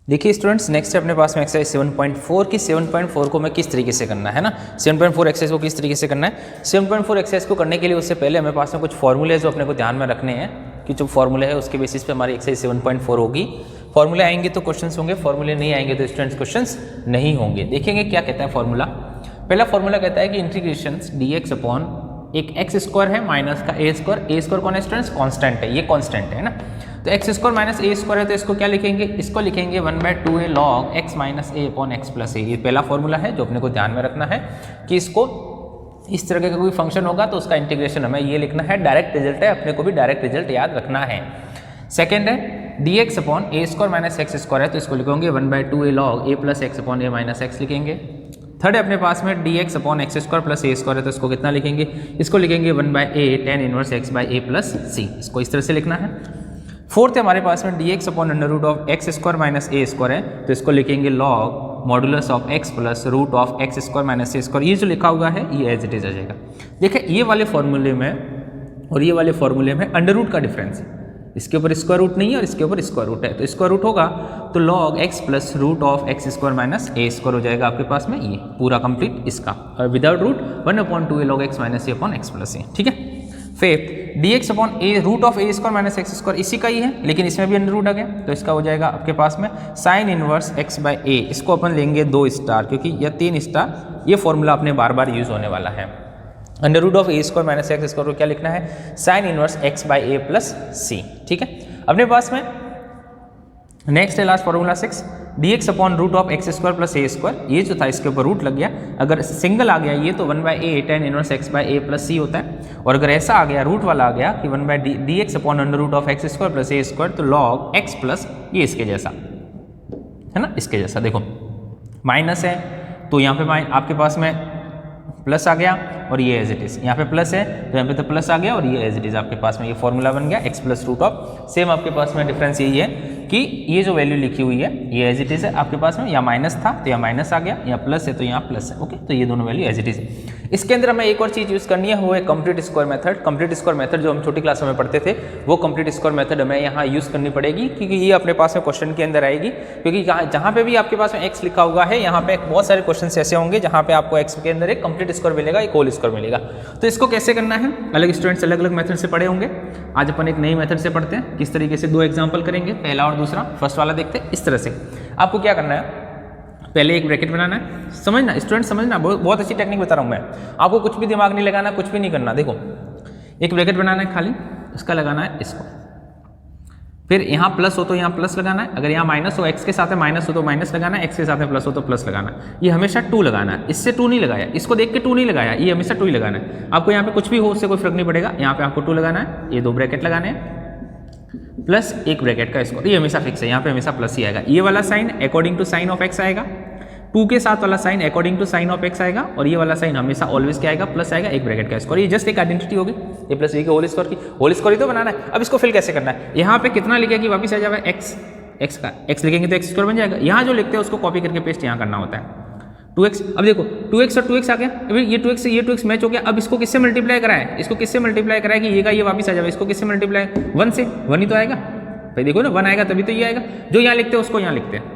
देखिए students, next है अपने पास में एक्सरसाइज 7.4 की 7.4 को मैं किस तरीके से करना है ना, 7.4 एक्सरसाइज को किस तरीके से करना है। 7.4 एक्सरसाइज को करने के लिए उससे पहले हमें पास में कुछ फॉर्मूले जो अपने को ध्यान में रखने हैं कि जो फॉर्मूले है उसके बेसिस पे हमारी एक्सरसाइज 7.4 होगी। फॉर्मूले आएंगे तो क्वेश्चंस होंगे, फॉर्मूले नहीं आएंगे तो स्टूडेंट्स क्वेश्चंस नहीं होंगे। देखेंगे क्या कहता है फॉर्मूला। पहला फॉर्मूला कहता है कि इंटीग्रेशन dx अपॉन एक एक्स स्क्वायर है माइनस का ए स्क्वायर कौन है स्टूडेंट्स, कांस्टेंट है, ये कांस्टेंट है ना। तो x square minus a square है तो इसको क्या लिखेंगे, इसको लिखेंगे 1/2a log x minus a upon x plus ए। ये पहला फॉर्मूला है जो अपने को ध्यान में रखना है कि इसको इस तरह का कोई फंक्शन होगा तो उसका इंटीग्रेशन हमें ये लिखना है, डायरेक्ट रिजल्ट है, अपने को भी डायरेक्ट रिजल्ट याद रखना है। सेकेंड है dx upon a square minus x square है तो इसको लिखेंगे 1/2a log a plus x upon a minus x लिखेंगे। थर्ड है अपने पास में dx upon x square plus a square है तो इसको कितना लिखेंगे, इसको लिखेंगे 1/a tan inverse x by a plus c, इसको इस तरह से लिखना है। फोर्थ है हमारे पास में dx upon under root of x square minus a square है तो इसको लिखेंगे log modulus of x plus root of x square minus a square. ये जो लिखा हुआ है ये एज इट इज आ जाएगा। देखिए ये वाले फॉर्मूले में और ये वाले फॉर्मूले में अंडर रूट का डिफरेंस है, इसके ऊपर स्क्वायर रूट नहीं है और इसके ऊपर स्क्वायर रूट है, तो स्क्वायर रूट होगा तो log x plus root of x square minus a square हो जाएगा आपके पास में, ये पूरा कंप्लीट इसका, और without root 1/2a log x minus a upon x plus a, ठीक है। Fifth dx upon a root of a square minus x square, इसी का ही है लेकिन इसमें भी अंडर रूट आ गया तो इसका हो जाएगा आपके पास में साइन इनवर्स x बाई ए। इसको अपन लेंगे 2 स्टार क्योंकि यह 3 स्टार, ये फॉर्मूला अपने बार बार यूज होने वाला है। Under root of a square minus x square को क्या लिखना है, sine inverse x by a plus c, ठीक है। अपने पास में नेक्स्ट है last formula 6 dx upon root of x square plus a square, ये जो था इसके ऊपर रूट लग गया, अगर सिंगल आ गया ये तो 1/a tan inverse x by a plus c होता है, और अगर ऐसा आ गया रूट वाला आ गया कि 1/dx upon under root of x square plus a square तो log x प्लस ये इसके जैसा है ना, इसके जैसा। देखो माइनस है तो यहाँ पे आपके पास में प्लस आ गया और ये एज इट इज, यहाँ पे प्लस है तो यहाँ पे तो प्लस आ गया और ये एज इट इज आपके पास में ये फॉर्मूला बन गया x plus root of, same आपके पास में डिफरेंस यही है कि ये जो वैल्यू लिखी हुई है ये एज इट इज है आपके पास में, या माइनस था तो यहाँ माइनस आ गया, या प्लस है तो यहाँ प्लस है, ओके। तो ये दोनों वैल्यू एज इट इज है। इसके अंदर हमें एक और चीज़ यूज़ करनी है, वो है complete square method. Complete square method जो हम छोटी क्लासों में पढ़ते थे वो कंप्लीट स्क्वायर मेथड हमें यहाँ यूज़ करनी पड़ेगी क्योंकि ये अपने पास में क्वेश्चन के अंदर आएगी, क्योंकि जहाँ पे भी आपके पास में x लिखा हुआ है यहाँ पे बहुत सारे क्वेश्चन ऐसे होंगे जहाँ पे आपको x के अंदर एक कंप्लीट स्क्वायर मिलेगा, एक होल स्क्वायर मिलेगा। तो इसको कैसे करना है, अलग स्टूडेंट्स अलग अलग मेथड से पढ़े होंगे, आज अपन एक नई मेथड से पढ़ते हैं। किस तरीके से 2 एग्जाम्पल करेंगे, पहला और दूसरा। फर्स्ट वाला देखते हैं। इस तरह से आपको क्या करना है, पहले एक ब्रैकेट बनाना है, समझना स्टूडेंट समझना, बहुत अच्छी टेक्निक बता रहा हूँ मैं आपको, कुछ भी दिमाग नहीं लगाना, कुछ भी नहीं करना। देखो एक ब्रैकेट बनाना है खाली, इसका लगाना है इसको, फिर यहाँ प्लस हो तो यहाँ प्लस लगाना है, अगर यहाँ माइनस हो x के साथ में माइनस हो तो माइनस लगाना है, x के साथ में प्लस हो तो प्लस लगाना है। ये हमेशा 2 लगाना है, इससे 2 नहीं लगाया, इसको देख के 2 नहीं लगाया, ये हमेशा 2 ही लगाना है। आपको यहाँ पे कुछ भी हो उससे कोई फर्क नहीं पड़ेगा, यहाँ पे आपको 2 लगाना है, ये 2 ब्रैकेट लगाने हैं प्लस एक ब्रैकेट का स्क्वायर, ये हमेशा फिक्स है, यहाँ पे हमेशा प्लस ही आएगा। ये वाला sign according to sign of x आएगा, 2 के साथ वाला sign according to sign of x आएगा, और ये वाला साइन हमेशा ऑलवेज क्या आएगा, प्लस आएगा, एक ब्रैकेट का स्क्वायर। ये जस्ट एक आइडेंटिटी होगी, ये प्लस ये की होल स्क्वायर की, होल स्क्वायर ही तो बनाना है। अब इसको फिल कैसे करना है, यहाँ पे कितना लिखेगी वापिस आ जाएगा x का, x लिखेंगे तो एक्स स्क्वायर बन जाएगा। यहाँ जो लिखते हैं उसको कॉपी करके पेस्ट यहाँ करना होता है 2x। अब देखो 2x और 2x आ गया, अभी ये 2x से ये 2x मैच हो गया। अब इसको किससे मल्टीप्लाई कराए, इसको किससे मल्टीप्लाई कराए कि ये का ये वापिस आ जाएगा, इसको किससे मल्टीप्लाई, 1 से, 1 ही तो आएगा भाई। देखो ना 1 आएगा तभी तो ये आएगा, जो यहाँ लिखते हैं उसको यहाँ लिखते हैं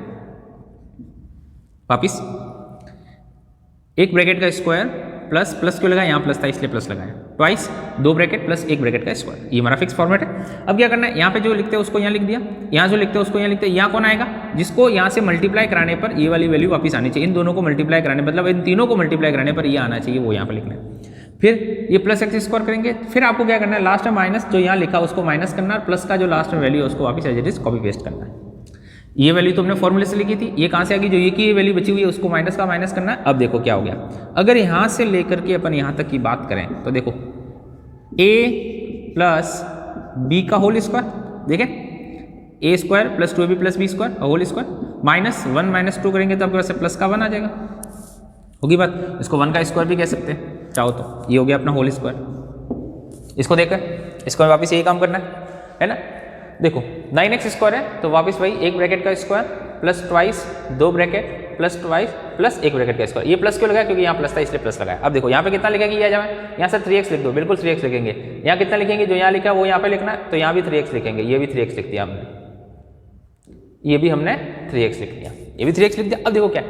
वापिस, एक ब्रैकेट का स्क्वायर प्लस प्लस क्यों लगाया, यहाँ प्लस था इसलिए प्लस लगाया, ट्वाइस 2 ब्रैकेट प्लस एक ब्रैकेट का स्क्वायर, ये हमारा फिक्स फॉर्मेट है। अब क्या करना है, यहाँ पे जो लिखते हैं उसको यहाँ लिख दिया, यहाँ जो लिखते हैं उसको यहाँ लिखते हैं। यहाँ कौन आएगा, जिसको यहाँ से मल्टीप्लाई कराने पर ये वाली वैल्यू वापस आनी चाहिए, इन दोनों को मल्टीप्लाई कराने मतलब इन तीनों को मल्टीप्लाई कराने पर ये आना चाहिए, वो यहाँ पर लिखना है। फिर ये प्लस एक्स स्क्वायर करेंगे, फिर आपको क्या करना है, लास्ट में माइनस जो यहाँ लिखा उसको माइनस करना है, प्लस का जो लास्ट में वैल्यू है उसको वापस as it is copy paste करना है। ये वैल्यू तो हमने फॉर्मूले से लिखी थी, ये कहाँ से आ गई, जो ये की ये वैल्यू बची हुई है उसको माइनस का माइनस करना है। अब देखो क्या हो गया, अगर यहाँ से लेकर के अपन यहाँ तक की बात करें तो देखो a प्लस बी का होल स्क्वायर, देखें a square plus 2ab plus b square whole square minus 1 minus 2 करेंगे तो आपके पास प्लस का 1 आ जाएगा, होगी बात। इसको 1 का स्क्वायर भी कह सकते हैं चाहो तो, ये हो गया अपना होल स्क्वायर। इसको देखकर इसको वापस यही काम करना है ना। देखो 9x स्क्वायर है तो वापस वही एक ब्रैकेट का square plus twice 2 bracket plus twice plus एक ब्रैकेट का स्क्वायर। ये प्लस क्यों लगाया, क्योंकि यहाँ प्लस था इसलिए प्लस लगाया। अब देखो यहाँ पे कितना लिखेंगे, ये जाए यहाँ से 3x लिख दो, बिल्कुल 3x लिखेंगे। यहाँ कितना लिखेंगे, जो यहाँ लिखा है वो यहाँ पे लिखना है, तो यहाँ भी 3x लिखेंगे, ये भी 3x लिख दिया हमने। ये भी हमने 3x लिख दिया, ये भी 3x लिख दिया। अब देखो क्या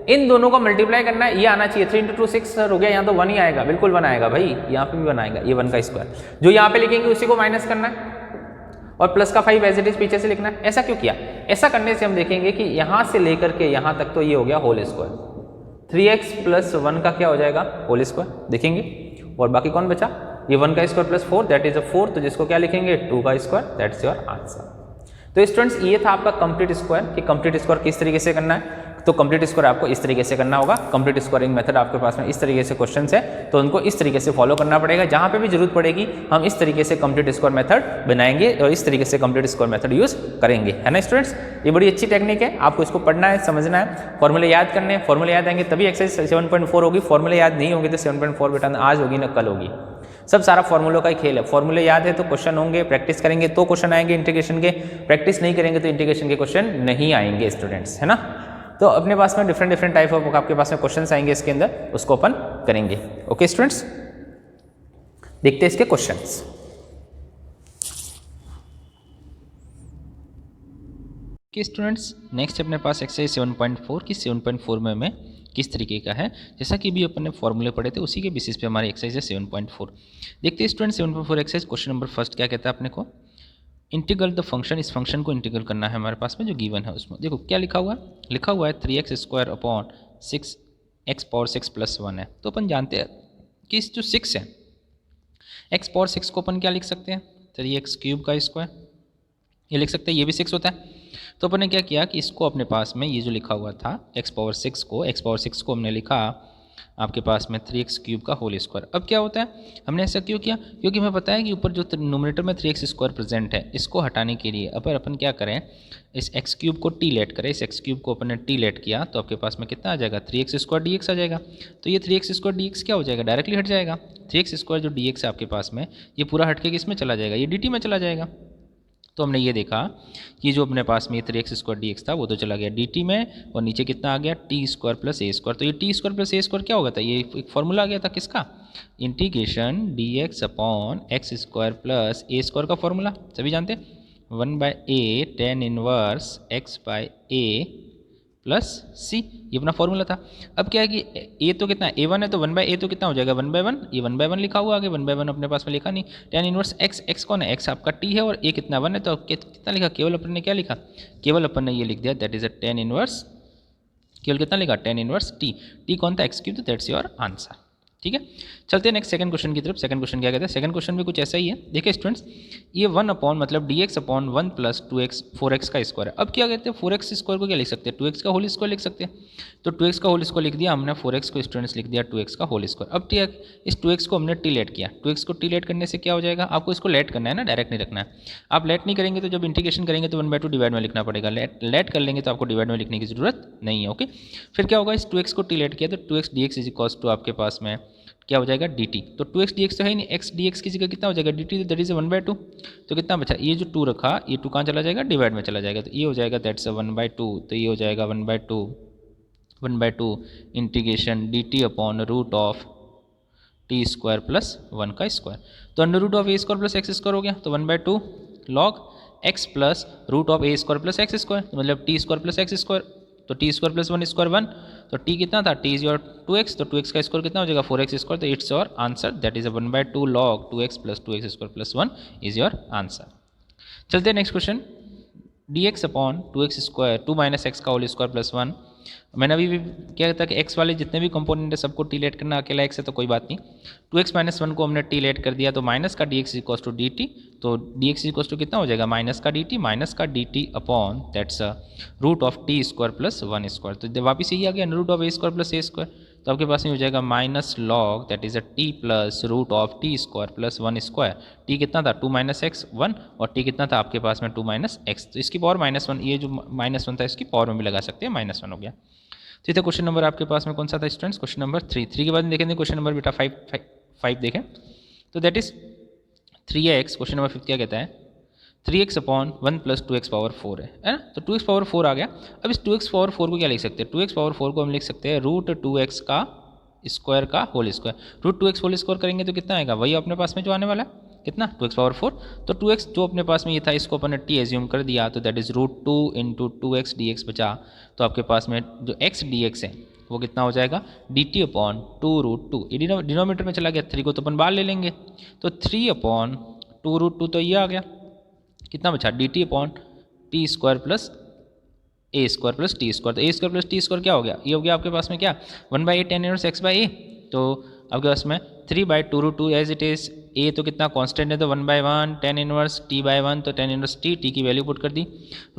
इन दोनों को मल्टीप्लाई करना है, ये आना चाहिए 3 × 2 6 हो गया, यहाँ तो 1 ही आएगा, बिल्कुल 1 आएगा भाई, यहाँ पे भी 1 आएगा, ये 1 का स्क्वायर जो यहाँ पे लिखेंगे उसी को माइनस करना है और प्लस का 5 एज इट इज पीछे से लिखना है। ऐसा क्यों किया? ऐसा करने से हम देखेंगे कि यहाँ से लेकर के यहाँ तक तो ये हो गया होल स्क्वायर, 3x + 1 का क्या हो जाएगा होल स्क्वायर देखेंगे, और बाकी कौन बचा ये 1 का स्क्वायर + 4 दैट इज 4, तो जिसको क्या लिखेंगे 2 का स्क्वायर, दैट्स योर आंसर। तो स्टूडेंट्स ये था आपका कंप्लीट स्क्वायर कि कंप्लीट स्क्वायर किस तरीके से करना है। तो कंप्लीट स्क्वायर आपको इस तरीके से करना होगा, कंप्लीट स्क्वायरिंग मेथड आपके पास में इस तरीके से क्वेश्चंस है तो उनको इस तरीके से फॉलो करना पड़ेगा। जहां पे भी जरूरत पड़ेगी हम इस तरीके से कंप्लीट स्क्वायर मेथड बनाएंगे और इस तरीके से कंप्लीट स्क्वायर मेथड यूज करेंगे, है ना स्टूडेंट्स। ये बड़ी अच्छी टेक्निक है, आपको इसको पढ़ना है, समझना है, फॉर्मूले याद करने हैं, फॉर्मूले याद आएंगे तभी एक्सरसाइज 7.4 होगी, फॉर्मूले याद नहीं होंगे तो 7.4 बेटा आज होगी ना कल होगी। सब सारा फॉर्मूलों का ही खेल है, फॉर्मूले याद है तो क्वेश्चन होंगे, प्रैक्टिस करेंगे तो क्वेश्चन आएंगे इंटीग्रेशन के, प्रैक्टिस नहीं करेंगे तो इंटीग्रेशन के क्वेश्चन नहीं आएंगे स्टूडेंट्स, है ना। तो अपने पास में डिफरेंट टाइप ऑफ आपके पास में क्वेश्चंस आएंगे इसके अंदर, उसको अपन करेंगे। ओके स्टूडेंट्स, देखते हैं इसके क्वेश्चंस। कि स्टूडेंट्स नेक्स्ट अपने पास एक्सरसाइज 7.4 की 7.4 में किस तरीके का है, जैसा कि भी अपन ने फॉर्मूले पढ़े थे उसी के बेसिस पे हमारी एक्सरसाइज है 7.4। देखते हैं student 7.4 exercise question number first क्या कहता है अपने को, इंटीग्रल द फंक्शन, इस फंक्शन को इंटीग्रल करना है हमारे पास में जो गिवन है उसमें। देखो क्या लिखा हुआ है 3x² अपॉन 6x⁴ + 1 है। तो अपन जानते हैं कि इस जो 6 है x⁴ को अपन क्या लिख सकते हैं 3x³ का स्क्वायर, ये लिख सकते हैं, ये भी 6 होता है। तो अपन ने क्या किया कि इसको अपने पास में ये जो लिखा हुआ था x⁴ को हमने लिखा आपके पास में 3x³ का होल स्क्वायर। अब क्या होता है, हमने ऐसा क्यों किया, क्योंकि हमें पता है कि ऊपर जो नोमिनेटर में 3x² प्रेजेंट है इसको हटाने के लिए अगर अपन क्या करें इस x³ को t लेट करें, इस x³ को अपन ने t लेट किया तो आपके पास में कितना आ जाएगा 3x² dx आ जाएगा। तो ये 3x² dx क्या हो जाएगा, डायरेक्टली हट जाएगा। 3x² जो dx है आपके पास में ये पूरा हट के किस में चला जाएगा, ये dt में चला जाएगा। तो हमने ये देखा कि जो अपने पास में ये 3x² dx था वो तो चला गया dt में, और नीचे कितना आ गया t² + a²। तो ये t² + a² क्या होगा था, ये एक फॉर्मूला आ गया था किसका, integration dx upon x² + a² का फॉर्मूला सभी जानते हैं, 1/a tan inverse x/a + c, ये अपना फॉर्मूला था। अब क्या है कि a तो कितना a1 है तो 1/a तो कितना हो जाएगा 1/1, ये 1/1 लिखा हुआ आगे, 1/1 अपने पास में लिखा नहीं। tan इनवर्स x कौन है, x आपका t है और a कितना 1 है, तो कितना लिखा, केवल अपन ने क्या लिखा, केवल अपन ने ये लिख दिया that is a tan inverse, केवल कितना लिखा tan इनवर्स t कौन था x³, तो दैट्स योर आंसर। ठीक है, चलते हैं नेक्स्ट सेकंड क्वेश्चन की तरफ। सेकंड क्वेश्चन क्या कहता है, सेकंड क्वेश्चन भी कुछ ऐसा ही है। देखिए स्टूडेंट्स ये 1 अपॉन मतलब dx अपॉन 1 + 2x 4x का स्क्वायर है। अब क्या कहते हैं 4x स्क्वायर को क्या लिख सकते हैं 2x का होल स्क्वायर लिख सकते हैं। तो 2x का होल स्क्वायर लिख दिया हमने, 4x को स्टूडेंट्स लिख दिया 2x का होल स्क्वायर। अब ठीक इस 2x को हमने t लेट किया, 2x को t लेट करने से क्या हो जाएगा, आपको इसको लेट करना है ना, डायरेक्ट नहीं रखना है। आप लेट नहीं करेंगे तो जब इंटीग्रेशन करेंगे तो 1/2 डिवाइड में लिखना पड़ेगा, लेट कर लेंगे तो आपको डिवाइड में लिखने की जरूरत नहीं है। ओके, फिर क्या होगा, इस 2x को t लेट किया तो 2x dx is equals to आपके पास में क्या हो जाएगा dt। तो 2x dx तो है ही नहीं, x dx की जगह कितना हो जाएगा dt, दैट इज 1/2। तो कितना बचा, ये जो 2 रखा ये 2 कहाँ चला जाएगा, डिवाइड में चला जाएगा, तो ये हो जाएगा दैट्स 1/2। तो ये हो जाएगा 1/2 integration dt upon root of t² + 1 का स्क्वायर। तो under root of a² + x² हो गया, तो 1/2 log x plus root of a² + x², मतलब t² + x²। तो t² + 1 स्क्वायर 1, तो t कितना था, t इज योर 2x, तो 2x का स्क्वायर कितना हो जाएगा 4x², तो it's your answer that is 1/2 log 2x + 2x² + 1 is your answer. चलते हैं next question, dx upon 2x² 2 - x का होल स्क्वायर + 1। मैंने अभी भी क्या था कि x वाले जितने भी कंपोनेंट है सबको t लेट करना, अकेला x है तो कोई बात नहीं। 2x - 1 को हमने t लेट कर दिया, तो माइनस का dx इक्वल्स टू dt, तो dx इक्वल्स टू कितना हो जाएगा माइनस का dt upon that's root of t² + 1 square. तो वापिस यही आ गया रूट ऑफ a² + a², तो आपके पास में हो जाएगा minus log that is t plus root of t² + 1 square. t कितना था 2 - x 1, और t कितना था आपके पास में 2 - x, तो इसकी पावर -1, ये जो -1 था इसकी पावर में भी लगा सकते हैं, -1 हो गया। तो ये था क्वेश्चन नंबर आपके पास में कौन सा था स्टूडेंट्स, क्वेश्चन नंबर 3 के बाद देखेंगे क्वेश्चन नंबर बेटा 5 देखें, तो that is 3x। Question number 5 क्या कहता है 3x अपॉन 1 + 2x पावर 4 है ना, तो 2x पावर 4 आ गया। अब इस 2x पावर 4 को क्या लिख सकते हैं, 2x पावर 4 को हम लिख सकते हैं रूट 2x का स्क्वायर का whole square. Root 2x whole square करेंगे तो कितना आएगा, वही अपने पास में जो आने वाला है कितना 2x पावर 4, तो 2x जो अपने पास में ये था इसको अपन ने t एज्यूम कर दिया, तो that is √2 into 2x dx बचा। तो आपके पास में जो x dx है वो कितना हो जाएगा dt/2√2। ये डिनोमीटर में चला गया, 3 को तो अपन बाहर ले लेंगे, तो 3/2√2 तो ये आ गया, कितना बचा dt/t² plus a² plus t²। तो a² प्लस t² क्या हो गया, ये हो गया आपके पास में क्या 1/a tan इनवर्स x/a। तो आपके पास में 3/2√2 एज इट इज, a तो कितना कांस्टेंट है तो 1/1 tan इनवर्स t/1, तो tan इनवर्स t की वैल्यू पुट कर दी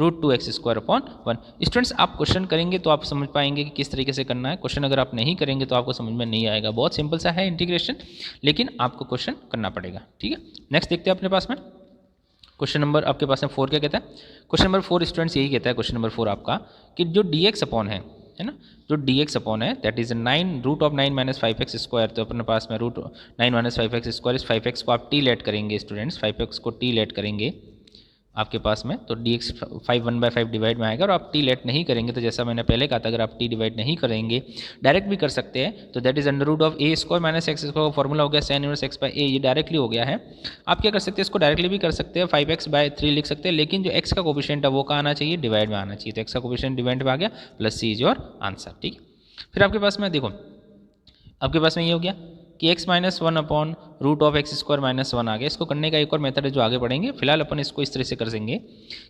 √2x²/1। स्टूडेंट्स आप क्वेश्चन करेंगे तो आप समझ पाएंगे कि किस तरीके से करना है। क्वेश्चन अगर आप नहीं करेंगे तो आपको समझ में नहीं आएगा। बहुत सिंपल सा है इंटीग्रेशन, लेकिन आपको क्वेश्चन करना पड़ेगा। ठीक है, नेक्स्ट देखते हैं अपने पास में क्वेश्चन नंबर आपके पास में 4 क्या कहता है। क्वेश्चन नंबर 4 स्टूडेंट्स यही कहता है, क्वेश्चन नंबर 4 आपका कि जो dx अपॉन है ना, जो dx अपॉन है दैट इज 9 √9 - 5x²। तो अपने पास में √9 - 5x² इस 5x को आप t लेट करेंगे स्टूडेंट्स, 5x को t लेट करेंगे आपके पास में, तो dx 1/5 डिवाइड में आएगा। और आप t लेट नहीं करेंगे तो जैसा मैंने पहले कहा था, अगर आप t डिवाइड नहीं करेंगे डायरेक्ट भी कर सकते हैं, तो that is √a² - x² formula हो गया sin इनवर्स x/a, ये डायरेक्टली हो गया है। आप क्या कर सकते हैं, इसको डायरेक्टली भी कर सकते हैं, 5x/3 लिख सकते हैं, लेकिन जो x का कोफिशिएंट है वो कहाँ आना चाहिए, डिवाइड में आना चाहिए। तो x का कोफिशिएंट डिवाइड में आ गया, plus c is your answer. ठीक है, फिर आपके पास में देखो, आपके पास में ये हो गया कि x - 1 √x² - 1 आ गया। इसको करने का एक और मेथड है जो आगे पढ़ेंगे, फिलहाल अपन इसको इस तरह से कर देंगे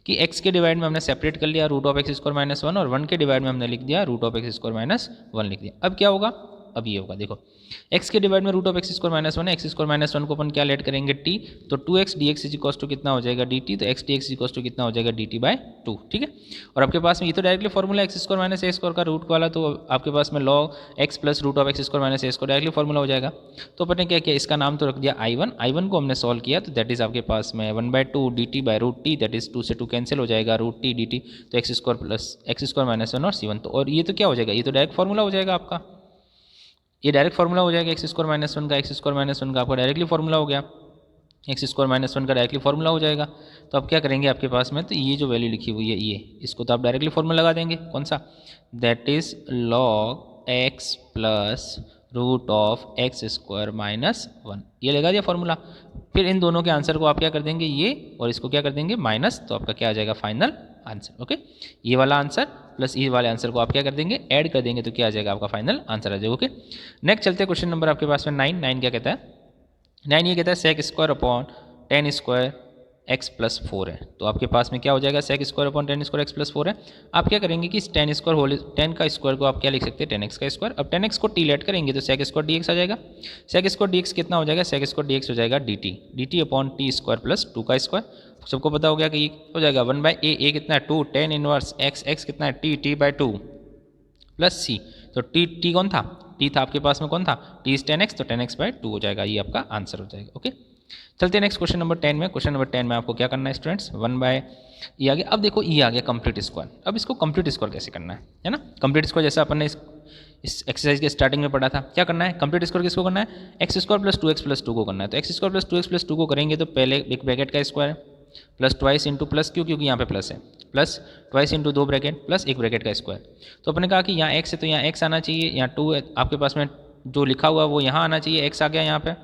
कि x के डिवाइड में हमने सेपरेट कर लिया √x² - 1, और 1 के डिवाइड में हमने लिख दिया √x² - 1 लिख दिया। अब क्या होगा, अब ये होगा, देखो x के डिवाइड में √x² - 1 है, x² - 1 को अपन क्या लेट करेंगे t, तो 2x dx is equals to कितना हो जाएगा dt, तो x dx is equals to कितना हो जाएगा dt/2। ठीक है, और आपके पास में ये तो डायरेक्टली फॉर्मूला x² - a² का रूट वाला, तो आपके पास में log x plus √x² - a² directly formula हो जाएगा। तो अपन ने क्या किया, इसका नाम तो रख दिया I1 को हमने सॉल्व किया, तो दैट इज आपके पास में 1/2 dt/√t, दैट इज 2 से 2 कैंसिल हो जाएगा, √t dt, तो x² प्लस x² - 1 और c1। तो और ये तो क्या हो जाएगा, ये तो डायरेक्ट फॉर्मूला हो जाएगा आपका, ये डायरेक्ट फॉर्मूला हो जाएगा x² - 1 का, x² - 1 का आपका डायरेक्टली फॉर्मूला हो गया, x² - 1 का डायरेक्टली फॉर्मूला हो जाएगा। तो अब क्या करेंगे आपके पास में, तो ये जो वैल्यू लिखी हुई है ये, इसको तो आप डायरेक्टली फॉर्मूला लगा देंगे, कौन सा, that is log x plus √x² - 1, ये लगा दिया फॉर्मूला। फिर इन दोनों के आंसर को आप क्या कर देंगे, ये और इसको क्या कर देंगे माइनस, तो आपका क्या आ जाएगा फाइनल आंसर। ओके, ये वाला आंसर प्लस ये वाले आंसर को आप क्या कर देंगे, ऐड कर देंगे, तो क्या आ जाएगा आपका फाइनल आंसर आ जाएगा। ओके, नेक्स्ट चलते हैं क्वेश्चन नंबर आपके पास में 9 क्या कहता है। 9 ये कहता है sec² / tan² x प्लस 4 है। तो आपके पास में क्या हो जाएगा, sec² / tan² x प्लस 4 है। आप क्या करेंगे कि tan का स्क्वायर को आप क्या लिख सकते हैं, tan x का स्क्वायर। अब tan x को t लेट करेंगे तो sec² dx आ जाएगा। sec² dx कितना हो जाएगा, sec² dx हो जाएगा dt/t² प्लस 2 का स्क्वायर। सबको पता हो गया कि हो जाएगा 1/a कितना है 2 tan इनवर्स x कितना है t/2 प्लस c। तो t कौन था, t था आपके पास में, कौन था, t इज tan x, तो tan x/2 हो जाएगा, ये आपका आंसर हो जाएगा। ओके, चलते हैं नेक्स्ट क्वेश्चन नंबर 10 में। क्वेश्चन नंबर 10 में आपको क्या करना है स्टूडेंट्स, 1/e आ गया। अब देखो e आ गया कंप्लीट स्क्वायर। अब इसको कंप्लीट स्क्वायर कैसे करना है ना, कंप्लीट स्क्वायर जैसा अपन ने इस एक्सरसाइज के स्टार्टिंग में पढ़ा था, क्या करना है, कंप्लीट स्क्वायर किसको करना है, x² प्लस 2x प्लस 2 को करना है। तो x² प्लस 2x प्लस 2 को करेंगे तो पहले एक ब्रैकेट का स्क्वायर है प्लस ट्वाइस इंटू प्लस क्यों, क्योंकि यहाँ पे प्लस है, plus twice into 2 bracket plus एक ब्रैकेट का स्क्वायर। तो अपने कहा कि यहाँ x है तो यहाँ x आना चाहिए, यहाँ 2 आपके पास में जो लिखा हुआ वो यहाँ आना चाहिए, x आ गया यहाँ पे,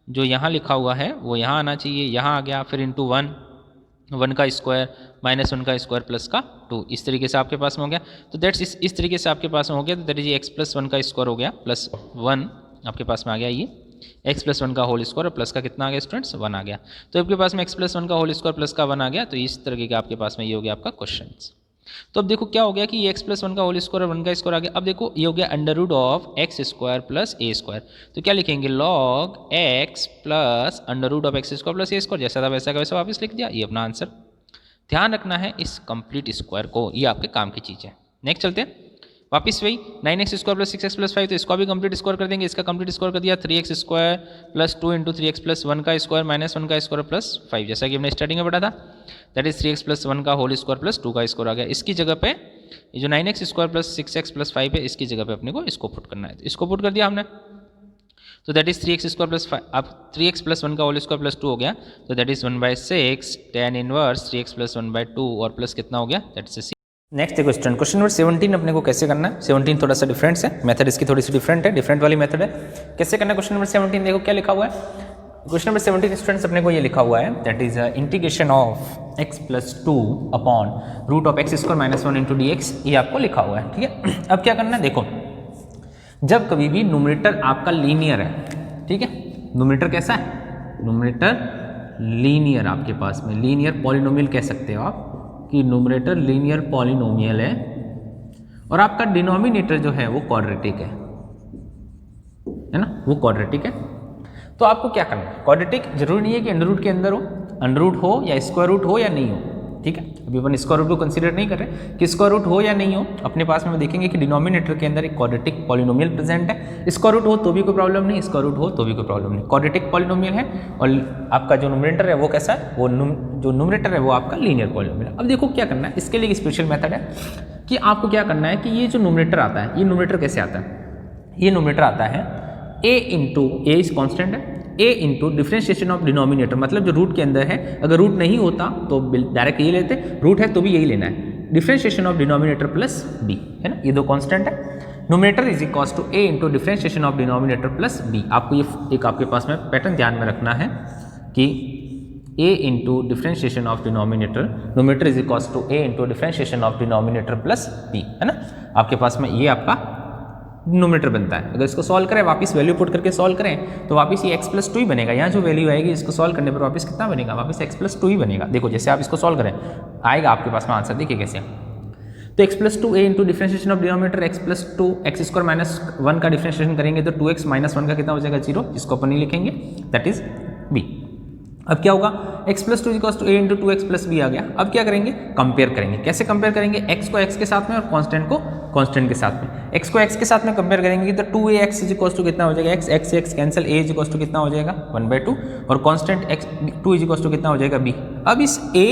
जो यहाँ लिखा हुआ है वो यहाँ आना चाहिए, यहाँ आ गया, फिर इंटू 1 का स्क्वायर माइनस 1 का स्क्वायर प्लस का 2, इस तरीके से आपके पास में हो गया। तो दैट्स इस तरीके से आपके पास में हो गया, तो दैट इज x प्लस 1 का स्क्वायर हो गया प्लस 1 आपके पास में आ गया, ये x प्लस 1 का होल स्क्वायर और प्लस का कितना आ गया स्टूडेंट्स 1 आ गया। तो आपके पास में x प्लस 1 का होल स्क्वायर प्लस का 1 आ गया। तो इस तरीके का आपके पास में ये हो गया आपका क्वेश्चन। तो अब देखो क्या हो गया कि ये x प्लस 1 का होल स्क्वायर और 1 का स्क्वायर आ गया। अब देखो ये हो गया √x² प्लस a²। तो क्या लिखेंगे, log x plus √x² plus a², जैसा था वैसा का वैसा वापस लिख दिया, ये अपना आंसर। ध्यान रखना है इस कंप्लीट स्क्वायर को, ये आपके काम की चीज़ है। नेक्स्ट चलते हैं वापस वही 9x² प्लस 6x प्लस 5, तो इसको भी कंप्लीट स्क्वायर कर देंगे। इसका कंप्लीट स्क्वायर कर दिया 3x² plus 2 into 3x plus 1 का स्क्वायर माइनस 1 का स्क्वायर प्लस 5, जैसा कि हमने स्टार्टिंग में पढ़ा था, दैट इज 3x प्लस 1 का होल स्क्वायर प्लस 2 का स्क्वायर आ गया। इसकी जगह पे ये जो 9x² प्लस 6x प्लस 5 है, इसकी जगह पे अपने को इसको पुट करना है। तो इसको पुट कर दिया हमने, तो दैट इज 3x² प्लस 5, अब 3x प्लस 1 का होल स्क्वायर प्लस 2 हो गया, तो that is 1/6 tan inverse 3x plus 1/2 और प्लस कितना हो गया, दैट इज नेक्स्ट देखो स्टूडेंट क्वेश्चन नंबर 17 अपने को कैसे करना है। 17 थोड़ा सा डिफरेंट है, मेथड इसकी थोड़ी सी डिफरेंट है, डिफरेंट वाली मेथड है। कैसे करना है क्वेश्चन नंबर 17, देखो क्या लिखा हुआ है, क्वेश्चन नंबर 17 स्टूडेंट्स अपने को ये लिखा हुआ है, that is integration of x plus 2 upon root of x square minus 1 into d x, ये आपको लिखा हुआ है। ठीक है, अब क्या करना है, देखो जब कभी भी न्यूमरेटर आपका लीनियर है, ठीक है, न्यूमरेटर कैसा है, न्यूमरेटर लीनियर आपके पास में, लीनियर पॉलिनोमियल कह सकते हो आप कि न्यूमरेटर लीनियर पॉलिनोमियल है और आपका डिनोमिनेटर जो है वो क्वाड्रेटिक है ना, वो क्वाड्रेटिक है। तो आपको क्या करना है, क्वाड्रेटिक जरूरी नहीं है कि अंडर रूट के अंदर हो, अंडर रूट हो या स्क्वायर रूट हो या नहीं हो, ठीक है, अभी अपन स्क्वायर रूट को कंसीडर नहीं कर रहे कि स्क्वायर रूट हो या नहीं हो, अपने पास में देखेंगे कि डिनोमिनेटर के अंदर एक क्वाड्रेटिक पॉलिनोमियल प्रेजेंट है, स्क्वायर रूट हो तो भी कोई प्रॉब्लम नहीं, स्क्वायर रूट हो तो भी कोई प्रॉब्लम नहीं, क्वाड्रेटिक पॉलिनोमियल है और आपका जो न्यूमरेटर है वो कैसा है, वो जो न्यूमरेटर है वो आपका लीनियर पॉलिनोमियल है। अब देखो क्या करना है, इसके लिए एक स्पेशल मेथड है कि आपको क्या करना है कि ये जो न्यूमरेटर आता है, ये न्यूमरेटर कैसे आता है, ये न्यूमरेटर आता है a into A is constant है, a into differentiation of denominator, मतलब जो रूट के अंदर है, अगर रूट नहीं होता तो डायरेक्ट ये लेते, रूट है तो भी यही लेना है, differentiation of denominator plus b, है ना, ये दो कांस्टेंट है। Numerator is equal to a into differentiation of denominator plus b। आपको ये एक आपके पास में पैटर्न ध्यान में रखना है कि a into differentiation of denominator, numerator is equal to a into differentiation of denominator plus b, है ना, आपके पास में ये आपका न्यूमरेटर बनता है। अगर इसको सॉल्व करें, वापस वैल्यू पुट करके सॉल्व करें तो वापस ये x प्लस 2 ही बनेगा, यहाँ जो वैल्यू आएगी इसको सॉल्व करने पर वापस कितना बनेगा, वापस x प्लस 2 ही बनेगा। देखो जैसे आप इसको सॉल्व करें आएगा आपके पास में आंसर, देखिए कैसे, तो x plus 2 a into differentiation of denominator x plus 2 x square minus 1 का डिफ्रेंशिएशन करेंगे तो 2x माइनस 1 का कितना हो जाएगा 0, जिसको अपन नहीं लिखेंगे, दैट इज b। अब क्या होगा, x plus 2 equals to a into 2x plus b आ गया। अब क्या करेंगे, कंपेयर करेंगे, कैसे कंपेयर करेंगे, x को x के साथ में और कांस्टेंट को कांस्टेंट के साथ में, x को x के साथ में कंपेयर करेंगे तो 2ax इज इक्वल्स टू कितना हो जाएगा, x x cancel, a is equals to कितना हो जाएगा 1/2 और constant x 2 is equals to कितना हो जाएगा b। अब इस a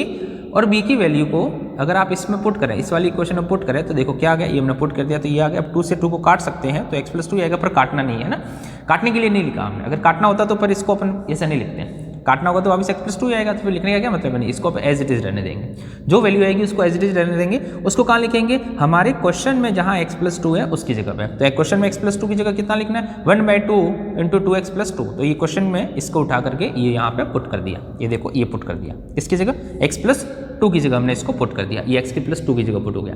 और b की वैल्यू को अगर आप इसमें पुट करें, इस वाली इक्वेशन में पुट करें तो देखो क्या आ गया, ये हमने पुट कर दिया तो ये आ गया। अब 2 से 2 को काट सकते हैं तो x प्लस 2 आएगा, पर काटना नहीं है ना, काटने के लिए नहीं लिखा हमने, अगर काटना होता तो पर इसको अपन ऐसा नहीं लिखते हैं, काटना होगा तो वापस x प्लस 2 आएगा, तो फिर लिखने का क्या मतलब नहीं, इसको एज इट इज रहने देंगे, जो वैल्यू आएगी उसको एज इट इज रहने देंगे। उसको कहाँ लिखेंगे, हमारे क्वेश्चन में जहाँ x प्लस 2 है उसकी जगह पे, तो क्वेश्चन में x प्लस 2 की जगह कितना लिखना है 1/2 इंटू 2x प्लस 2, तो ये क्वेश्चन में इसको उठा करके ये यहाँ पे पुट कर दिया, ये देखो ये पुट कर दिया, इसकी जगह x प्लस 2 की जगह हमने इसको पुट कर दिया, ये x की प्लस 2 की जगह पुट हो गया।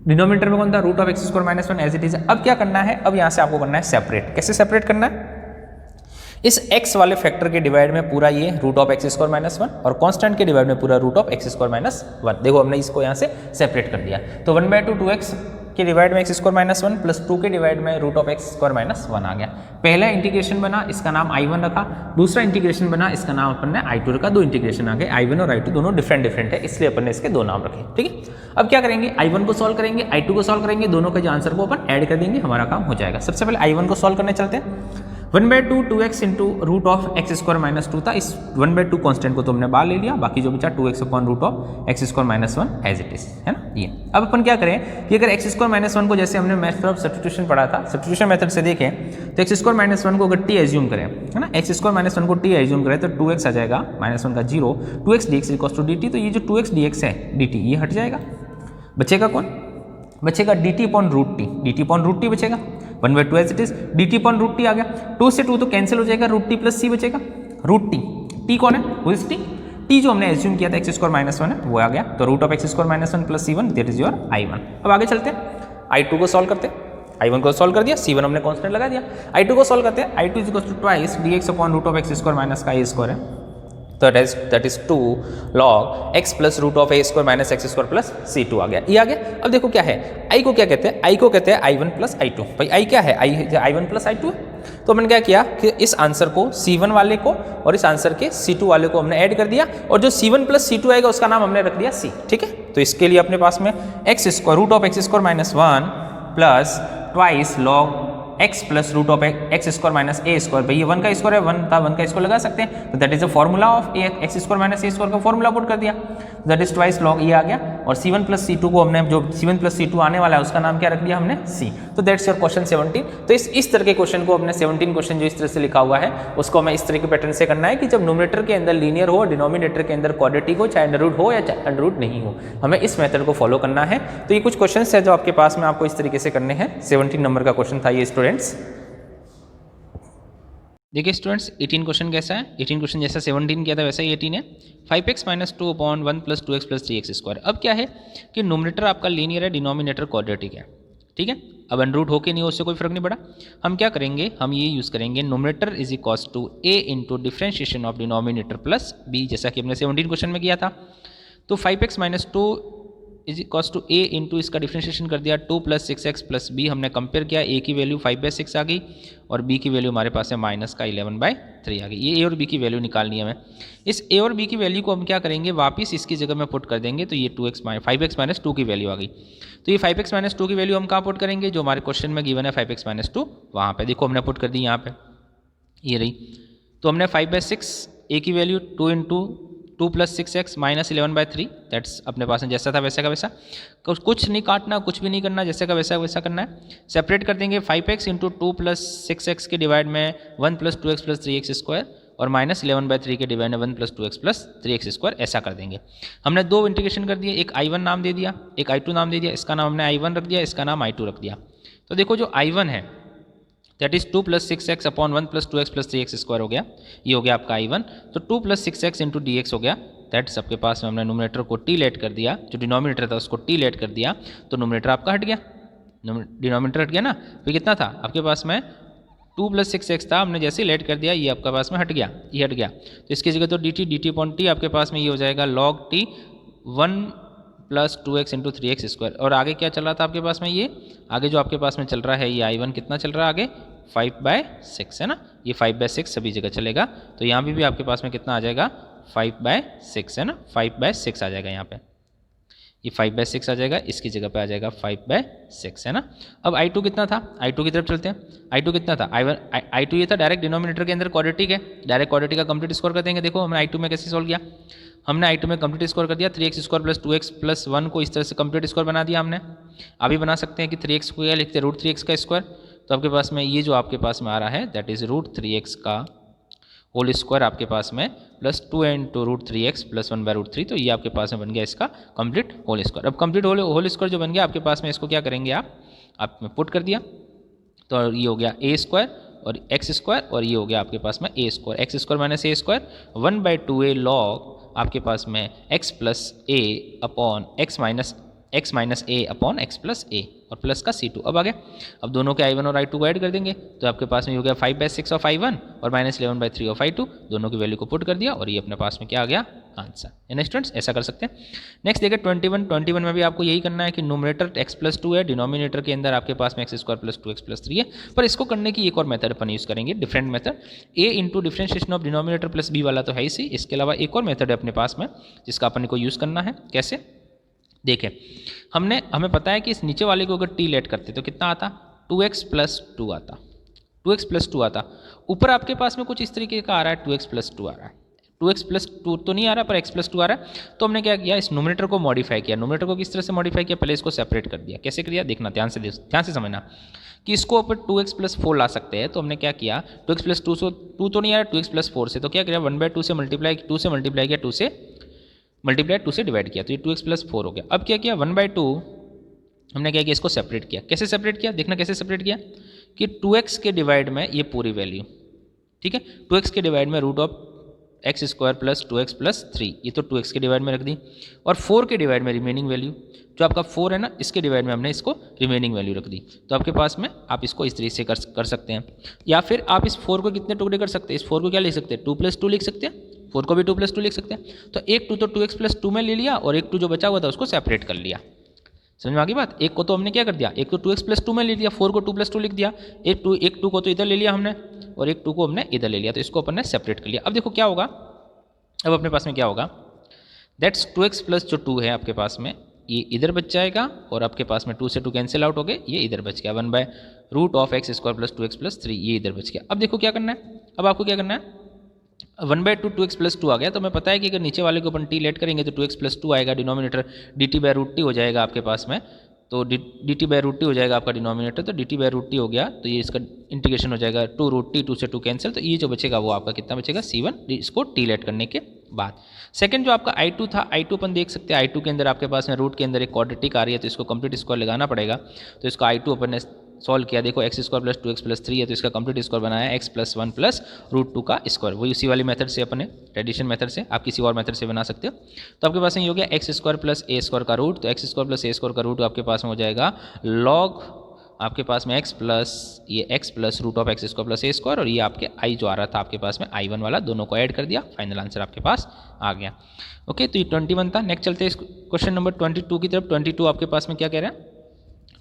डिनोमिनेटर में कौन था, root of x square minus 1 as it is. अब क्या करना है, अब यहाँ से आपको करना है सेपरेट, कैसे सेपरेट करना है, इस x वाले फैक्टर के डिवाइड में पूरा ये root of x square minus 1 और कांस्टेंट के डिवाइड में पूरा root of x square minus 1। देखो हमने इसको यहाँ से सेपरेट कर दिया, तो 1/2 2x के डिवाइड में एक्स स्क्वायर माइनस 1 प्लस 2 के डिवाइड में root of x square minus 1 आ गया। पहला इंटीग्रेशन बना, इसका नाम I1 रखा, दूसरा इंटीग्रेशन बना, इसका नाम अपन ने I2 रखा, दो इंटीग्रेशन आ गए, I1 और I2 दोनों डिफरेंट डिफरेंट है, इसलिए अपन ने इसके दो नाम रखे। ठीक है, अब क्या करेंगे, I1 को सॉल्व करेंगे, I2 को सॉल्व करेंगे, दोनों के जो आंसर को अपन ऐड कर देंगे, हमारा काम हो जाएगा। सबसे पहले I1 को सॉल्व करने चलते हैं। 1/2 2x into root of x square minus 2 था, इस 1/2 कॉन्स्टेंट को तो हमने बाहर ले लिया, बाकी जो बचा 2x upon root of x square minus 1 as it is, है ना ये। अब अपन क्या करें कि अगर एक्स स्क्वायर माइनस 1 को जैसे हमने मेथड ऑफ सब्स्टिट्यूशन पढ़ा था, सब्स्टिट्यूशन मेथड से देखें तो एक्स स्क्वायर माइनस 1 को अगर t एज्यूम करें, है ना, एक्स स्क्वायर माइनस 1 को t एज्यूम करें तो 2x आ जाएगा माइनस 1 का 0, 2x dx equals to dt, तो ये जो 2x dx है dt ये हट जाएगा, बचेगा कौन, बचेगा dt upon root t, dt upon root t बचेगा 1/2 as it is, dt upon root t आ गया, 2 से 2 तो कैंसिल हो जाएगा, रूट t प्लस c बचेगा, रूट t कौन है, हु इज t जो हमने एज्यूम किया था एक्स स्क्वायर माइनस 1 है वो आ गया, तो root of x square minus 1 plus c1 that is your I1। अब आगे चलते हैं, I2 को सॉल्व करते हैं, I1 को सॉल्व कर दिया, c1 हमने कांस्टेंट लगा दिया, I2 को सॉल्व करते हैं, I2 is equal to twice dx upon root of x square minus का a स्क्वायर है, तो that is 2 log x plus root of a square minus x square plus c2 आ गया, ये आ गया। अब देखो क्या है, i को क्या कहते हैं, i को कहते हैं I1 प्लस I2, भाई i क्या है, I1 प्लस I2 है, तो हमने क्या किया कि इस आंसर को C1 वाले को और इस आंसर के C2 वाले को हमने ऐड कर दिया, और जो C1 प्लस C2 आएगा उसका नाम हमने रख दिया C। ठीक है, तो इसके लिए अपने पास में x square root of x square minus 1 plus twice log x plus root of x square minus a square, भाई ये 1 का स्क्वायर है, 1 था 1 का स्क्वायर लगा सकते हैं, तो that is the formula of x square minus a square का फॉर्मूला पुट कर दिया, दैट इज ट्वाइस लॉग ये आ गया, और C1 प्लस C2 को हमने जो C1 प्लस C2 आने वाला है उसका नाम क्या रख दिया हमने C। तो दैट्स योर क्वेश्चन 17। तो इस तरह के क्वेश्चन को अपने 17 क्वेश्चन जो इस तरह से लिखा हुआ है उसको हमें इस तरह के पैटर्न से करना है कि जब न्यूमरेटर के अंदर लीनियर हो, डिनोमिनेटर के अंदर क्वाड्रेटिक हो, चाहे अंडर रूट हो या चाहे अंडर रूट नहीं हो, हमें इस मेथड को फॉलो करना है। तो ये कुछ क्वेश्चन है जो आपके पास में आपको इस तरीके से करने हैं। 17 नंबर का क्वेश्चन था ये स्टूडेंट्स। देखिए स्टूडेंट्स 18 क्वेश्चन कैसा है, 18 क्वेश्चन जैसा 17 किया था वैसा ही 18 है। 5x minus 2 upon 1 plus 2x plus 3x square. अब क्या है कि नोमिनेटर आपका लीनियर है, डिनोमिनेटर क्वाड्रेटिक है, ठीक है। अब अनरूट हो के नहीं हो, उससे कोई फर्क नहीं पड़ा। हम क्या करेंगे, हम ये यूज़ करेंगे numerator is equals to a into differentiation of denominator plus b, जैसा कि हमने 17 क्वेश्चन में किया था। तो 5x minus 2 is equals to a into इसका डिफ्रेंशिएशन कर दिया 2 प्लस 6x प्लस b, हमने कंपेयर किया, a की वैल्यू 5/6 आ गई और b की वैल्यू हमारे पास है माइनस का 11/3 आ गई। ये a और b की वैल्यू निकालनी है हमें। इस a और b की वैल्यू को हम क्या करेंगे, वापस इसकी जगह में पुट कर देंगे, तो ये 5x माइनस 2 की वैल्यू आ गई। तो ये 5x माइनस 2 की वैल्यू हम कहाँ पुट करेंगे, जो हमारे क्वेश्चन में गिवन है 5x माइनस 2, वहाँ पे देखो हमने पुट कर दी यहाँ पे, ये रही। तो हमने 5/6 a की value 2 into 2 plus 6x minus 11/3, that's अपने पास में जैसा था वैसा का वैसा, कुछ नहीं काटना, कुछ भी नहीं करना, जैसे का वैसा करना है। सेपरेट कर देंगे 5x इंटू 2 प्लस 6x के डिवाइड में 1 plus 2x plus 3x square और माइनस 11/3 के डिवाइड में 1 plus 2x plus 3x square, ऐसा कर देंगे। हमने दो इंटीग्रेशन कर दिए, एक I1 नाम दे दिया, एक I2 नाम दे दिया, इसका नाम हमने I1 रख दिया, इसका नाम I2 रख दिया। तो देखो जो I1 है that is 2 plus 6x upon 1 plus 2x plus 3x square हो गया, ये हो गया आपका I1। तो 2 प्लस 6x इंटू dx हो गया, दैट्स आपके पास में हमने नोमिनेटर को t लेट कर दिया, जो डिनोमिनेटर था उसको t लेट कर दिया, तो नोमिनेटर आपका हट गया, डिनोमिनेटर हट गया ना। फिर कितना था आपके पास में 2 प्लस 6x था, हमने जैसे ही लेट कर दिया, ये आपके पास में हट गया, ये हट गया। तो इसकी जगह तो dt अपॉन t आपके पास में ये हो जाएगा log t 1 plus 2x into 3x square. और आगे क्या चल रहा था आपके पास में, ये आगे जो आपके पास में चल रहा है ये I1 कितना चल रहा है आगे 5/6 है ना, ये 5/6 सभी जगह चलेगा। तो यहाँ भी आपके पास में कितना आ जाएगा 5/6 है ना, 5/6 आ जाएगा यहाँ पे, ये 5/6 आ जाएगा, इसकी जगह पे आ जाएगा 5/6 है ना। अब I2 कितना था, I2 की तरफ चलते हैं। I2 कितना था, I2 ये था डायरेक्ट डिनोमिनेटर के अंदर क्वाड्रेटिक है, डायरेक्ट क्वाड्रेटिक का कंप्लीट स्कोर कर देंगे। देखो हमने I2 में कैसे सॉल्व किया, हमने I2 में कंप्लीट स्कोर कर दिया 3x square plus 2x plus 1 को इस तरह से कंप्लीट स्कोर बना दिया हमने। अभी बना सकते हैं कि 3x को क्या लिखते हैं √3x का स्क्वायर, तो आपके पास में ये जो आपके पास में आ रहा है दैट इज √3x का होल स्क्वायर आपके पास में प्लस 2 इंटू √3x प्लस 1/√3, तो ये आपके पास में बन गया इसका कंप्लीट होल स्क्वायर। अब कंप्लीट होल स्क्वायर जो बन गया आपके पास में, इसको क्या करेंगे आप में पुट कर दिया, तो ये हो गया a स्क्वायर और x स्क्वायर, और ये हो गया आपके पास में a square, x square minus a square 1/2a log आपके पास में x plus a upon x minus a upon x plus a और प्लस का C2। अब आ गया, अब दोनों के I1 और I2 को ऐड कर देंगे, तो आपके पास में हो गया 5/6 ऑफ I1 और माइनस 11/3 ऑफ I2, दोनों की वैल्यू को पुट कर दिया और ये अपने पास में क्या आ गया आंसर। यानी स्टूडेंट्स ऐसा कर सकते हैं। नेक्स्ट देखिए 21 में भी आपको यही करना है कि नोमिनेटर x प्लस 2 है, डिनोमिनेटर के अंदर आपके पास में x square plus 2x plus 3 है। पर इसको करने की एक और मेथड अपन यूज़ करेंगे, different method, a into differentiation of denominator plus b वाला तो है ही सही, इसके अलावा एक और मेथड है अपने पास में जिसका अपन को यूज़ करना है। कैसे देखें, हमें पता है कि इस नीचे वाले को अगर t लेट करते तो कितना आता 2x प्लस 2 आता, 2x प्लस 2 आता। ऊपर आपके पास में कुछ इस तरीके का आ रहा है 2x प्लस 2 आ रहा है, 2x प्लस 2 तो नहीं आ रहा पर x प्लस 2 आ रहा है। तो हमने क्या किया, इस नोमिनेटर को मॉडिफाई किया। नोमिनेटर को किस तरह से मॉडिफाई किया, पहले इसको सेपरेट कर दिया। कैसे किया देखना, ध्यान से समझना कि इसको ऊपर 2x प्लस 4 ला सकते हैं। तो हमने क्या किया, 2x प्लस 2 तो नहीं आ रहा, 2x प्लस 4 से, तो क्या किया 1/2 से मल्टीप्लाई किया, 2 से मल्टीप्लाई 2 से डिवाइड किया, तो ये 2x प्लस 4 हो गया। अब क्या किया 1/2 हमने क्या किया, इसको सेपरेट किया। कैसे सेपरेट किया देखना, कैसे सेपरेट किया कि 2x के डिवाइड में ये पूरी वैल्यू, ठीक है, 2x के डिवाइड में root of x square plus 2x plus 3, ये तो 2x के डिवाइड में रख दी, और 4 के डिवाइड में रिमेनिंग वैल्यू जो आपका 4 है ना, इसके डिवाइड में हमने इसको रिमेनिंग वैल्यू रख दी। तो आपके पास में आप इसको इस तरीके से कर सकते हैं। या फिर आप इस 4 को कितने टुकड़े कर सकते हैं, इस 4 को क्या लिख सकते हैं 2 प्लस 2 लिख सकते हैं, 4 को भी 2 प्लस 2 लिख सकते हैं। तो एक 2 तो 2x प्लस 2 में ले लिया और एक 2 जो बचा हुआ था उसको सेपरेट कर लिया। समझ में आ गई बात, एक को तो हमने क्या कर दिया, एक तो 2x प्लस 2 में ले लिया, 4 को 2 प्लस 2 लिख दिया, एक 2 को तो इधर ले लिया हमने और एक 2 को हमने इधर ले लिया, तो इसको अपन ने सेपरेट कर लिया। अब देखो क्या होगा, अब अपने पास में क्या होगा, दैट्स 2x प्लस जो 2 है आपके पास में ये इधर बच जाएगा और आपके पास में 2 से 2 कैंसिल आउट हो गए, ये इधर बच गया 1/√x square plus 2x plus 3, ये इधर बच गया। अब देखो क्या करना है, अब आपको क्या करना है, 1/2 2x प्लस 2 आ गया, तो हमें पता है कि अगर नीचे वाले को अपन t लेट करेंगे तो 2x प्लस 2 आएगा, डिनोमिनेटर dt/√t हो जाएगा आपके पास में, तो dt/√t हो जाएगा आपका डिनोमिनेटर, तो dt/√t हो गया, तो ये इसका इंटीग्रेशन हो जाएगा 2√t, 2 से 2 कैंसिल, तो ये जो बचेगा वो आपका कितना बचेगा C1, इसको t लेट करने के बाद। सेकंड जो आपका I2 था, I2 अपन देख सकते हैं, I2 के अंदर आपके पास में रूट के अंदर एक क्वाड्रेटिक आ रही है, तो इसको कंप्लीट स्क्वायर लगाना पड़ेगा, तो इसको I2 अपन ने सॉल्व किया, देखो x square plus 2x plus 3 है तो इसका कंप्लीट स्क्वायर बनाया एक्स प्लस 1 प्लस रूट 2 का स्क्वायर, वही उसी वाली मेथड से अपने ट्रेडिशन मेथड से, आप किसी और मेथड से बना सकते हो। तो आपके पास में ये हो गया x square plus a square का रूट, तो x square plus a square का रूट आपके पास में हो जाएगा लॉग आपके पास में x plus root of x square plus a square, और ये आपके आई जो आ रहा था आपके पास में I1 वाला, दोनों को ऐड कर दिया, फाइनल आंसर आपके पास आ गया। ओके, तो ये 21 था। नेक्स्ट चलते हैं क्वेश्चन नंबर 22 की तरफ। 22 आपके पास में क्या कह रहा है,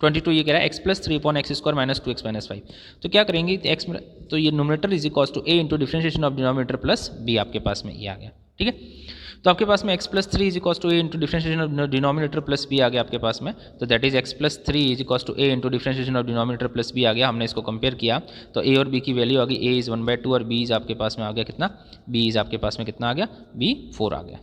22 ये कह रहा है x plus 3/x square minus 2x minus 5। तो क्या करेंगे, तो ये numerator is equals to a into differentiation of denominator plus b आपके पास में ये आ गया। ठीक है, तो आपके पास में x plus 3 is equals to a into differentiation of denominator plus b आ गया आपके पास में, तो that is x plus 3 is equals to a into differentiation of denominator plus b आ गया। हमने इसको कंपेयर किया तो a और b की वैल्यू आ गई, a इज़ 1/2 और b इज़ आपके पास में आ गया कितना, b इज़ आपके पास में कितना आ गया, b 4 आ गया,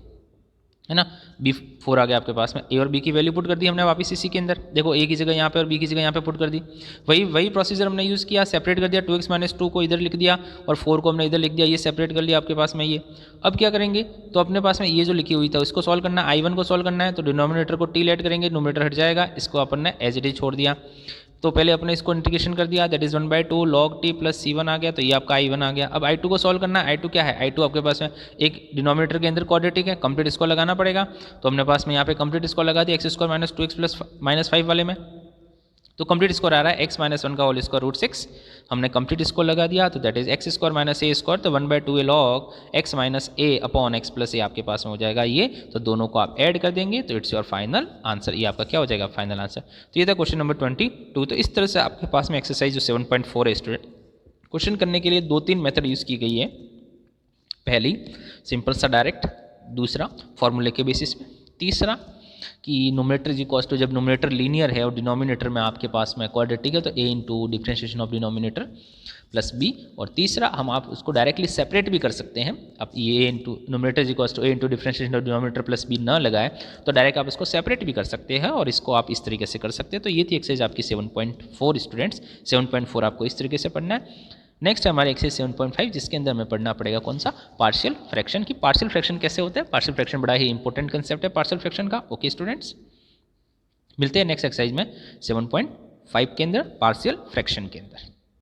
है ना, b 4 आ गया आपके पास में। a और b की वैल्यू पुट कर दी हमने वापस इसी के अंदर, देखो a की जगह यहाँ पे और b की जगह यहाँ पे पुट कर दी, वही प्रोसीजर हमने यूज़ किया, सेपरेट कर दिया, 2x माइनस 2 को इधर लिख दिया और 4 को हमने इधर लिख दिया, ये सेपरेट कर लिया आपके पास में ये। अब क्या करेंगे, तो अपने पास में ये जो लिखी हुई था उसको सॉल्व करना है, I1 को सॉल्व करना है, तो डिनोमिनेटर को t ऐड करेंगे, न्यूमरेटर हट जाएगा, इसको अपन ने एज इट इज छोड़ दिया। तो पहले अपने इसको इंटीग्रेशन कर दिया, that is 1/2 log t plus c1 आ गया, तो ये आपका I1 आ गया। अब I2 को सॉल्व करना है, I2 क्या है, I2 आपके पास में एक डिनोमिनेटर के अंदर क्वाड्रेटिक है, कंप्लीट इसको लगाना पड़ेगा, तो हमने पास में यहाँ पे कंप्लीट इसको लगा दिया x square minus 2x plus minus 5 वाले में, तो कंप्लीट स्क्वायर आ रहा है x माइनस 1 का होल स्क्वायर रूट 6, हमने कंप्लीट इसको लगा दिया, तो that is x square minus a square, तो 1/2 log x minus a upon x plus a आपके पास में हो जाएगा ये, तो दोनों को आप ऐड कर देंगे तो इट्स योर फाइनल आंसर, ये आपका क्या हो जाएगा, फाइनल आंसर। तो ये था क्वेश्चन नंबर 22। तो इस तरह से आपके पास में एक्सरसाइज जो 7.4 है स्टूडेंट, क्वेश्चन करने के लिए 2-3 मेथड यूज़ की गई है। पहली सिंपल सा डायरेक्ट, दूसरा फॉर्मूले के बेसिस पे, तीसरा कि नोमिनेटर इज इक्वल्स टू, जब नोमिनेटर लीनियर है और डिनोमिनेटर में आपके पास में क्वाड्रेटिक है तो a into differentiation of denominator plus b, और तीसरा हम आप उसको डायरेक्टली सेपरेट भी कर सकते हैं। अब ये into numerator is equals to a into differentiation of denominator plus b न लगाए तो डायरेक्ट आप इसको सेपरेट भी कर सकते हैं और इसको आप इस तरीके से कर सकते हैं। तो ये थी एक्सरसाइज आपकी 7.4 स्टूडेंट्स, 7.4 आपको इस तरीके से पढ़ना है। नेक्स्ट हमारे एक्सरसाइज 7.5 जिसके अंदर हमें पढ़ना पड़ेगा कौन सा, पार्शियल फ्रैक्शन की। पार्शियल फ्रैक्शन कैसे होता है, पार्शियल फ्रैक्शन बड़ा ही इंपॉर्टेंट कंसेप्ट है पार्शियल फ्रैक्शन का। ओके स्टूडेंट्स, मिलते हैं नेक्स्ट एक्सरसाइज में 7.5 के अंदर पार्शियल फ्रैक्शन के अंदर।